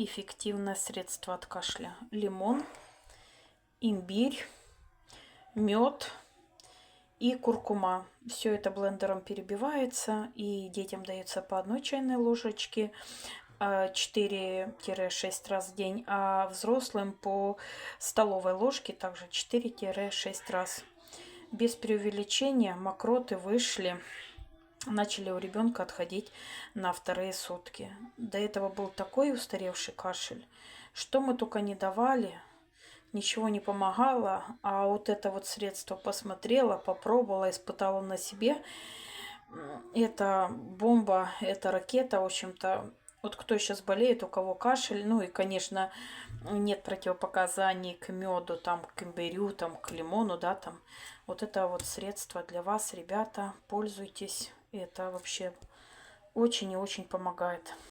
эффективное средство от кашля. Лимон, имбирь, мед и куркума. Все это блендером перебивается, и детям дается по 1 чайной ложечке 4-6 раз в день, а взрослым по столовой ложке также 4-6 раз. Без преувеличения мокроты начали у ребенка отходить на 2-е сутки. До этого был такой устаревший кашель, что мы только не давали, ничего не помогало, а вот это вот средство посмотрела, попробовала, испытала на себе. Это бомба, это ракета, в общем-то. Вот кто сейчас болеет, у кого кашель, ну и, конечно, нет противопоказаний к меду, там, к имбирю, там, к лимону, да, там. Вот это вот средство для вас, ребята, пользуйтесь. Это вообще очень и очень помогает.